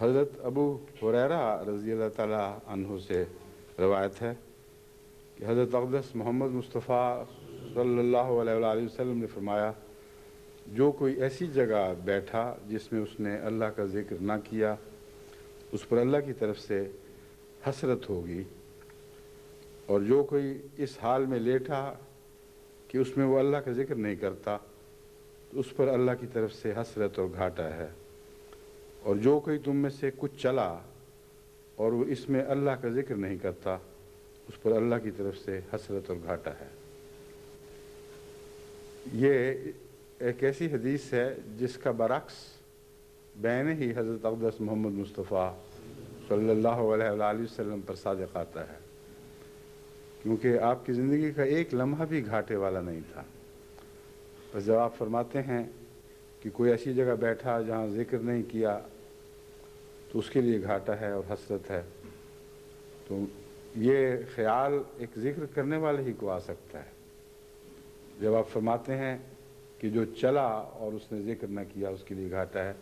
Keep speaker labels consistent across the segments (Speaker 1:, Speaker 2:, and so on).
Speaker 1: حضرت ابو ہریرہ رضی اللہ تعالیٰ عنہ سے روایت ہے کہ حضرت اقدس محمد مصطفیٰ صلی اللہ علیہ وآلہ وسلم نے فرمایا، جو کوئی ایسی جگہ بیٹھا جس میں اس نے اللہ کا ذکر نہ کیا، اس پر اللہ کی طرف سے حسرت ہوگی، اور جو کوئی اس حال میں لیٹا کہ اس میں وہ اللہ کا ذکر نہیں کرتا، تو اس پر اللہ کی طرف سے حسرت اور گھاٹا ہے، اور جو کوئی تم میں سے کچھ چلا اور وہ اس میں اللہ کا ذکر نہیں کرتا، اس پر اللہ کی طرف سے حسرت اور گھاٹا ہے۔ یہ ایک ایسی حدیث ہے جس کا برعکس بین ہی حضرت اقدس محمد مصطفیٰ صلی اللہ علیہ وآلہ وسلم پر صادق آتا ہے، کیونکہ آپ کی زندگی کا ایک لمحہ بھی گھاٹے والا نہیں تھا۔ بس جب آپ فرماتے ہیں کہ کوئی ایسی جگہ بیٹھا جہاں ذکر نہیں کیا تو اس کے لیے گھاٹا ہے اور حسرت ہے، تو یہ خیال ایک ذکر کرنے والے ہی کو آ سکتا ہے۔ جب آپ فرماتے ہیں کہ جو چلا اور اس نے ذکر نہ کیا اس کے لیے گھاٹا ہے،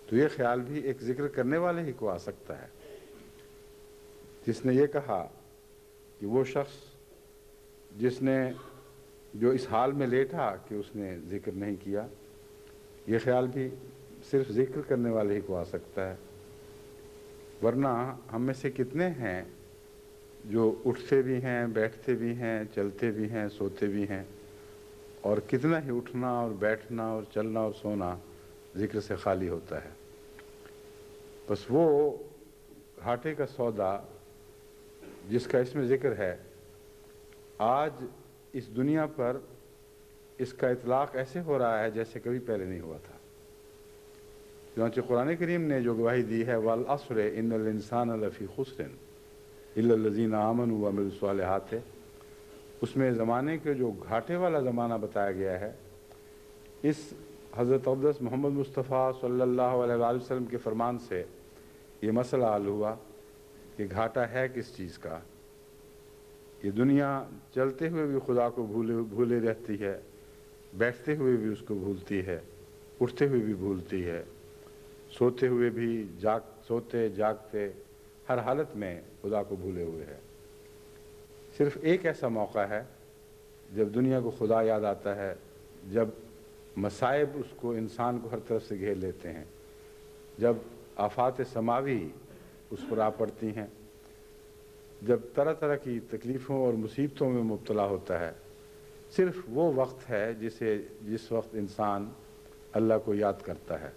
Speaker 1: تو یہ خیال بھی ایک ذکر کرنے والے ہی کو آ سکتا ہے، جس نے یہ کہا کہ وہ شخص جس نے جو اس حال میں لیٹا کہ اس نے ذکر نہیں کیا، یہ خیال بھی صرف ذکر کرنے والے ہی کو آ سکتا ہے، ورنہ ہم میں سے کتنے ہیں جو اٹھتے بھی ہیں، بیٹھتے بھی ہیں، چلتے بھی ہیں، سوتے بھی ہیں، اور کتنا ہی اٹھنا اور بیٹھنا اور چلنا اور سونا ذکر سے خالی ہوتا ہے۔ بس وہ گھاٹے کا سودا جس کا اس میں ذکر ہے، آج اس دنیا پر اس کا اطلاق ایسے ہو رہا ہے جیسے کبھی پہلے نہیں ہوا تھا۔ چنانچہ قرآن کریم نے جو گواہی دی ہے، وَالْعَصْرِ إِنَّ الْإِنسَانَ لَفِي خُسْرٍ إِلَّا الَّذِينَ آمَنُوا وَعَمِلُوا الصَّالِحَاتِ، اس میں زمانے کے جو گھاٹے والا زمانہ بتایا گیا ہے، اس حضرت اقدس محمد مصطفیٰ صلی اللہ علیہ وآلہ وسلم کے فرمان سے یہ مسئلہ حل ہوا کہ گھاٹا ہے کس چیز کا۔ یہ دنیا چلتے ہوئے بھی خدا کو بھولے رہتی ہے، بیٹھتے ہوئے بھی اس کو بھولتی ہے، اٹھتے ہوئے بھی بھولتی ہے، سوتے ہوئے بھی سوتے جاگتے ہر حالت میں خدا کو بھولے ہوئے ہے۔ صرف ایک ایسا موقع ہے جب دنیا کو خدا یاد آتا ہے، جب مصائب اس کو انسان کو ہر طرف سے گھیر لیتے ہیں، جب آفات سماوی اس پر آ پڑتی ہیں، جب طرح طرح کی تکلیفوں اور مصیبتوں میں مبتلا ہوتا ہے، صرف وہ وقت ہے جس وقت انسان اللہ کو یاد کرتا ہے۔